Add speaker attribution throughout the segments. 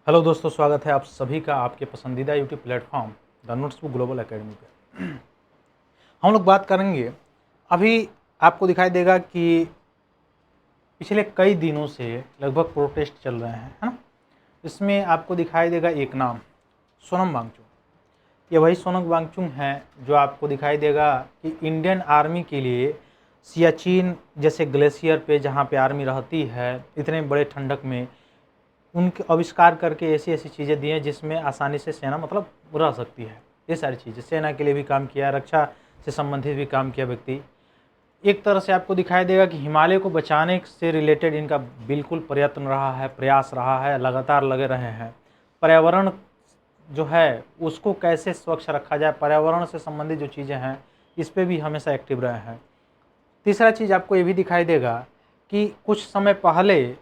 Speaker 1: Hello दोस्तों, स्वागत है आप सभी का आपके पसंदीदा YouTube platform the notebook global academy पे। हम लोग बात करेंगे। अभी आपको दिखाई देगा कि पिछले कई दिनों से लगभग प्रोटेस्ट चल रहे हैं, है ना। इसमें आपको दिखाई देगा एक नाम, सोनम वांगचुक। ये वही सोनम वांगचुक हैं जो आपको दिखाई देगा कि इंडियन आर्मी के लिए सियाचिन जैसे ग्लेशियर पे, जहाँ पे आर्मी रहती है, इतने बड़े ठंडक में उनके आविष्कार करके ऐसी ऐसी चीज़ें दी हैं जिसमें आसानी से सेना मतलब रह सकती है। ये सारी चीज़ें सेना के लिए भी काम किया, रक्षा से संबंधित भी काम किया व्यक्ति। एक तरह से आपको दिखाई देगा कि हिमालय को बचाने से रिलेटेड इनका बिल्कुल प्रयत्न रहा है, प्रयास रहा है, लगातार लगे रहे हैं। पर्यावरण जो है उसको कैसे स्वच्छ रखा जाए, पर्यावरण से संबंधित जो चीज़ें हैं इस पर भी हमेशा एक्टिव रहे हैं। तीसरा चीज़ आपको ये भी दिखाई देगा कि कुछ समय पहले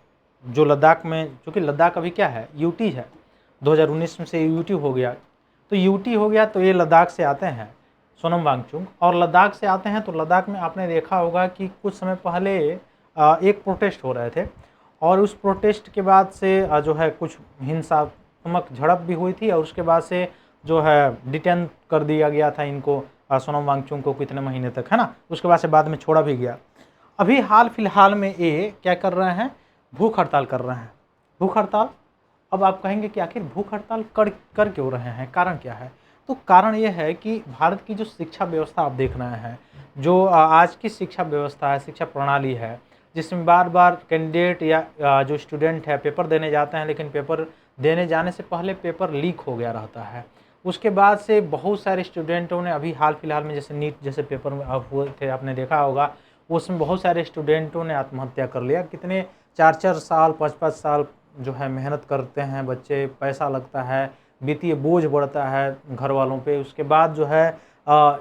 Speaker 1: जो लद्दाख में, चूँकि लद्दाख अभी क्या है, यूटी है, 2019 में से यूटी हो गया, तो यूटी हो गया तो ये लद्दाख से आते हैं सोनम वांगचुक, और लद्दाख से आते हैं तो लद्दाख में आपने देखा होगा कि कुछ समय पहले एक प्रोटेस्ट हो रहे थे, और उस प्रोटेस्ट के बाद से जो है कुछ हिंसात्मक झड़प भी हुई थी, और उसके बाद से जो है डिटेन कर दिया गया था इनको, सोनम वांगचुक को कितने महीने तक, है ना। उसके बाद से बाद में छोड़ा भी गया। अभी हाल फिलहाल में ये क्या कर रहे हैं, भूख हड़ताल कर रहे हैं। भूख हड़ताल, अब आप कहेंगे कि आखिर भूख हड़ताल कर क्यों रहे हैं, कारण क्या है। तो कारण ये है कि भारत की जो शिक्षा व्यवस्था आप देख रहे हैं, जो आज की शिक्षा व्यवस्था है, शिक्षा प्रणाली है, जिसमें बार बार कैंडिडेट या जो स्टूडेंट है पेपर देने जाते हैं, लेकिन पेपर देने जाने से पहले पेपर लीक हो गया रहता है। उसके बाद से बहुत सारे स्टूडेंटों ने, अभी हाल फिलहाल में जैसे नीट जैसे पेपर में हुए थे, आपने देखा होगा, उसमें बहुत सारे स्टूडेंटों ने आत्महत्या कर लिया। कितने 4-4 साल 5-5 साल जो है मेहनत करते हैं बच्चे, पैसा लगता है, वित्तीय बोझ बढ़ता है घर वालों पे। उसके बाद जो है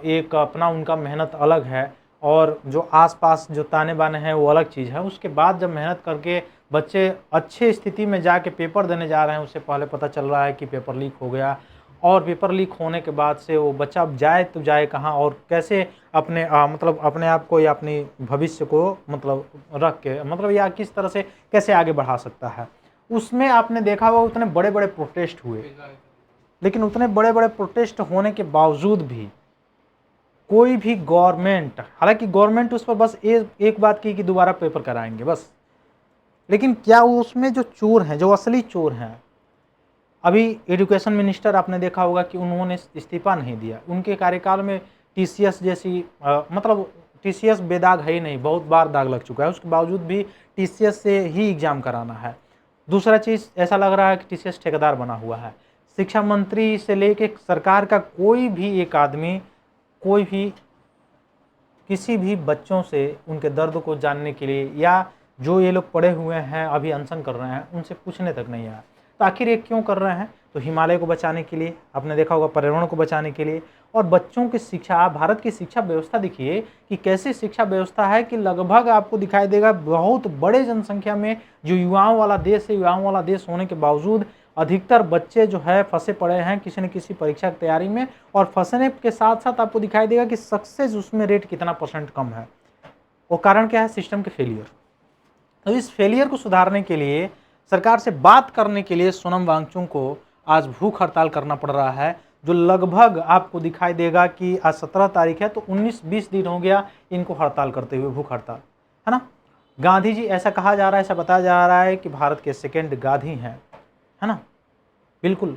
Speaker 1: एक अपना उनका मेहनत अलग है, और जो आसपास जो ताने बाने हैं वो अलग चीज़ है। उसके बाद जब मेहनत करके बच्चे अच्छे स्थिति में जाके पेपर देने जा रहे हैं, उससे पहले पता चल रहा है कि पेपर लीक हो गया, और पेपर लीक होने के बाद से वो बच्चा अब जाए तो जाए कहाँ, और कैसे अपने मतलब अपने आप को या अपनी भविष्य को मतलब रख के, मतलब या किस तरह से कैसे आगे बढ़ा सकता है। उसमें आपने देखा होगा उतने बड़े बड़े प्रोटेस्ट हुए, लेकिन उतने बड़े बड़े प्रोटेस्ट होने के बावजूद भी कोई भी गवर्नमेंट, हालांकि गवर्नमेंट उस पर बस एक बात की कि दोबारा पेपर कराएंगे बस, लेकिन क्या वो उसमें जो चोर हैं, जो असली चोर हैं, अभी एजुकेशन मिनिस्टर आपने देखा होगा कि उन्होंने इस्तीफा नहीं दिया। उनके कार्यकाल में टीसीएस जैसी मतलब टीसीएस बेदाग है ही नहीं, बहुत बार दाग लग चुका है, उसके बावजूद भी टीसीएस से ही एग्जाम कराना है। दूसरा चीज़, ऐसा लग रहा है कि टीसीएस ठेकेदार बना हुआ है। शिक्षा मंत्री से लेके सरकार का कोई भी एक आदमी, कोई भी किसी भी बच्चों से उनके दर्द को जानने के लिए, या जो ये लोग पढ़े हुए हैं अभी अनशन कर रहे हैं उनसे पूछने तक नहीं आया। तो आखिर ये क्यों कर रहे हैं, तो हिमालय को बचाने के लिए, आपने देखा होगा पर्यावरण को बचाने के लिए, और बच्चों की शिक्षा। आप भारत की शिक्षा व्यवस्था देखिए कि कैसी शिक्षा व्यवस्था है, कि लगभग आपको दिखाई देगा बहुत बड़े जनसंख्या में जो युवाओं वाला देश है, युवाओं वाला देश होने के बावजूद अधिकतर बच्चे जो है फंसे पड़े हैं किसी न किसी परीक्षा की तैयारी में, और फंसने के साथ साथ आपको दिखाई देगा कि सक्सेस उसमें रेट कितना % कम है। वो कारण क्या है, सिस्टम के फेलियर। तो इस फेलियर को सुधारने के लिए, सरकार से बात करने के लिए सोनम वांगचुक को आज भूख हड़ताल करना पड़ रहा है, जो लगभग आपको दिखाई देगा कि आज 17 तारीख है, तो 19-20 दिन हो गया इनको हड़ताल करते हुए, भूख हड़ताल, है ना। गांधी जी, ऐसा कहा जा रहा है, ऐसा बताया जा रहा है कि भारत के सेकेंड गांधी हैं, है ना, बिल्कुल।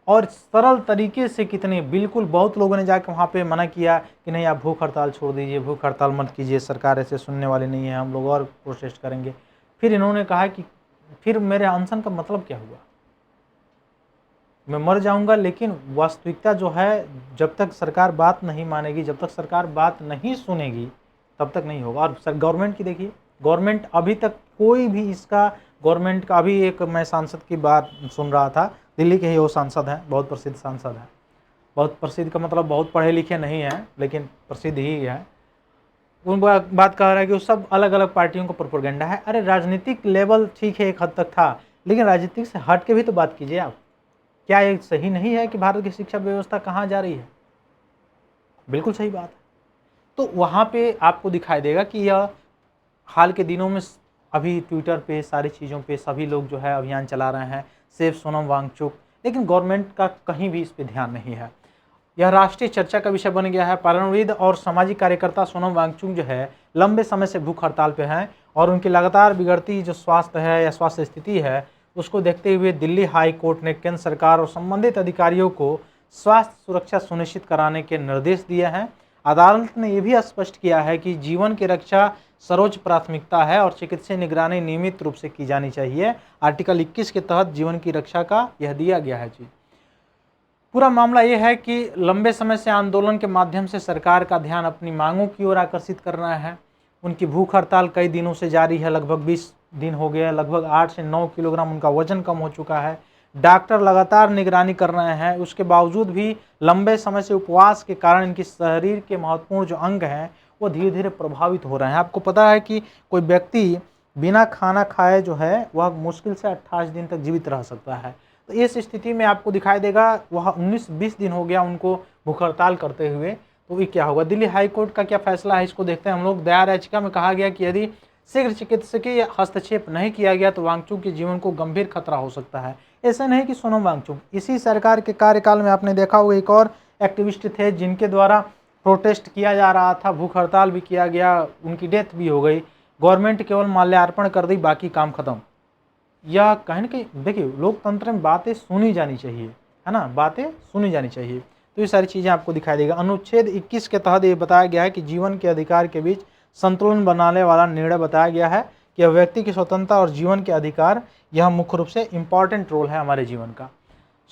Speaker 1: और सरल तरीके से कितने, बिल्कुल बहुत लोगों ने जाकर वहाँ पे मना किया कि नहीं आप भूख हड़ताल छोड़ दीजिए, भूख हड़ताल मत कीजिए, सरकार ऐसे सुनने वाली नहीं है, हम लोग और प्रोटेस्ट करेंगे। फिर इन्होंने कहा कि फिर मेरे अनशन का मतलब क्या हुआ, मैं मर जाऊंगा। लेकिन वास्तविकता जो है, जब तक सरकार बात नहीं मानेगी, जब तक सरकार बात नहीं सुनेगी, तब तक नहीं होगा। और सर गवर्नमेंट की देखिए, गवर्नमेंट अभी तक कोई भी इसका, गवर्नमेंट का अभी एक मैं सांसद की बात सुन रहा था, दिल्ली के ही वो सांसद हैं, बहुत प्रसिद्ध सांसद हैं, बहुत प्रसिद्ध का मतलब बहुत पढ़े लिखे नहीं हैं लेकिन प्रसिद्ध ही है। उन बात कह रहा है कि वो सब अलग अलग पार्टियों का प्रोपेगेंडा है। अरे राजनीतिक लेवल ठीक है एक हद तक था, लेकिन राजनीतिक से हट के भी तो बात कीजिए आप। क्या ये सही नहीं है कि भारत की शिक्षा व्यवस्था कहाँ जा रही है, बिल्कुल सही बात है। तो वहाँ पे आपको दिखाई देगा कि यह हाल के दिनों में अभी ट्विटर पे सारी चीज़ों पे सभी लोग जो है अभियान चला रहे हैं, सेव सोनम वांगचुक, लेकिन गवर्नमेंट का कहीं भी इस पे ध्यान नहीं है। यह राष्ट्रीय चर्चा का विषय बन गया है। पर्यावरणविद और सामाजिक कार्यकर्ता सोनम वांगचुक जो है लंबे समय से भूख हड़ताल पे हैं और उनकी लगातार बिगड़ती जो स्वास्थ्य है या स्वास्थ्य स्थिति है उसको देखते हुए दिल्ली हाई कोर्ट ने केंद्र सरकार और संबंधित अधिकारियों को स्वास्थ्य सुरक्षा सुनिश्चित कराने के निर्देश दिए हैं। अदालत ने यह भी स्पष्ट किया है कि जीवन की रक्षा सर्वोच्च प्राथमिकता है और चिकित्सीय निगरानी नियमित रूप से की जानी चाहिए। आर्टिकल 21 के तहत जीवन की रक्षा का यह दिया गया है जी। पूरा मामला यह है कि लंबे समय से आंदोलन के माध्यम से सरकार का ध्यान अपनी मांगों की ओर आकर्षित करना है। उनकी भूख हड़ताल कई दिनों से जारी है, लगभग 20 दिन हो गए, लगभग 8 से 9 किलोग्राम उनका वजन कम हो चुका है। डॉक्टर लगातार निगरानी कर रहे हैं, उसके बावजूद भी लंबे समय से उपवास के कारण इनकी शरीर के महत्वपूर्ण जो अंग हैं वो धीरे धीरे प्रभावित हो रहे हैं। आपको पता है कि कोई व्यक्ति बिना खाना खाए जो है वह मुश्किल से 28 दिन तक जीवित रह सकता है। तो इस स्थिति में आपको दिखाई देगा वह 19-20 दिन हो गया उनको भूख हड़ताल करते हुए, तो ये क्या होगा। दिल्ली हाई कोर्ट का क्या फैसला है इसको देखते हैं हम लोग। दया याचिका में कहा गया कि यदि शीघ्र चिकित्सकीय हस्तक्षेप नहीं किया गया तो वांगचुक के जीवन को गंभीर खतरा हो सकता है। ऐसा नहीं कि सोनम वांगचुक, इसी सरकार के कार्यकाल में आपने देखा होगा एक और एक्टिविस्ट थे जिनके द्वारा प्रोटेस्ट किया जा रहा था, भूख हड़ताल भी किया गया, उनकी डेथ भी हो गई। गवर्नमेंट केवल माल्यार्पण कर दी, बाकी काम खत्म। या कहीं ना कहीं देखिए लोकतंत्र में बातें सुनी जानी चाहिए, है ना, बातें सुनी जानी चाहिए। तो ये सारी चीज़ें आपको दिखाई देगा। अनुच्छेद 21 के तहत ये बताया गया है कि जीवन के अधिकार के बीच संतुलन बनाने वाला निर्णय बताया गया है कि व्यक्ति की स्वतंत्रता और जीवन के अधिकार यह मुख्य रूप से इम्पॉर्टेंट रोल है हमारे जीवन का।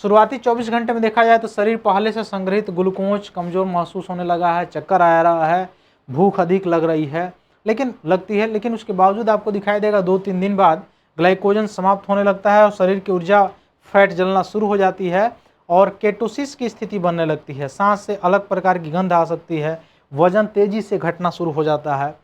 Speaker 1: शुरुआती 24 घंटे में देखा जाए तो शरीर पहले से संग्रहित ग्लूकोज कमज़ोर महसूस होने लगा है, चक्कर आ रहा है, भूख अधिक लग रही है लेकिन उसके बावजूद आपको दिखाई देगा 2-3 दिन बाद ग्लाइकोजन समाप्त होने लगता है और शरीर की ऊर्जा फैट जलना शुरू हो जाती है और केटोसिस की स्थिति बनने लगती है। सांस से अलग प्रकार की गंध आ सकती है, वजन तेजी से घटना शुरू हो जाता है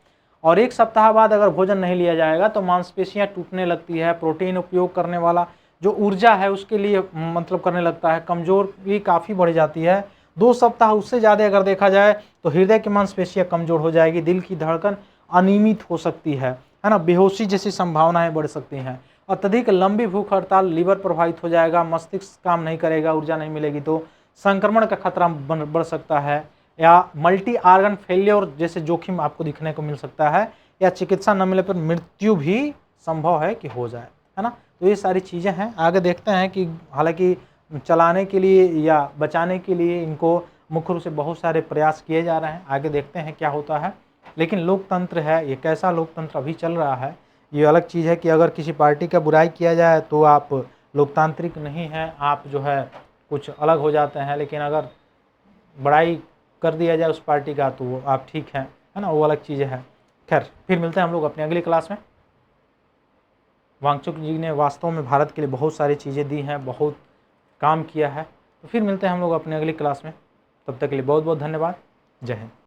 Speaker 1: और 1 सप्ताह बाद अगर भोजन नहीं लिया जाएगा तो मांसपेशियां टूटने लगती है। प्रोटीन उपयोग करने वाला जो ऊर्जा है उसके लिए मतलब करने लगता है, कमजोर भी काफ़ी बढ़ जाती है। 2 सप्ताह उससे ज़्यादा अगर देखा जाए तो हृदय की मांसपेशियां कमजोर हो जाएगी, दिल की धड़कन अनियमित हो सकती है ना, बेहोशी जैसी संभावनाएं बढ़ सकती हैं। अत्यधिक लंबी भूख हड़ताल, लीवर प्रभावित हो जाएगा, मस्तिष्क काम नहीं करेगा, ऊर्जा नहीं मिलेगी तो संक्रमण का खतरा बढ़ सकता है या मल्टी आर्गन फेलियर जैसे जोखिम आपको दिखने को मिल सकता है या चिकित्सा न मिलने पर मृत्यु भी संभव है कि हो जाए, है ना। तो ये सारी चीज़ें हैं। आगे देखते हैं कि हालांकि चलाने के लिए या बचाने के लिए इनको मुख्य रूप से बहुत सारे प्रयास किए जा रहे हैं, आगे देखते हैं क्या होता है। लेकिन लोकतंत्र है, ये कैसा लोकतंत्र अभी चल रहा है ये अलग चीज़ है कि अगर किसी पार्टी का बुराई किया जाए तो आप लोकतांत्रिक नहीं हैं, आप जो है कुछ अलग हो जाते हैं, लेकिन अगर बड़ाई कर दिया जाए उस पार्टी का तो आप ठीक हैं, है ना, वो अलग चीज़ें हैं। खैर फिर मिलते हैं हम लोग अपनी अगली क्लास में। वांगचुक जी ने वास्तव में भारत के लिए बहुत सारी चीज़ें दी हैं, बहुत काम किया है। तो फिर मिलते हैं हम लोग अपनी अगली क्लास में, तब तक के लिए बहुत बहुत धन्यवाद। जय हिंद।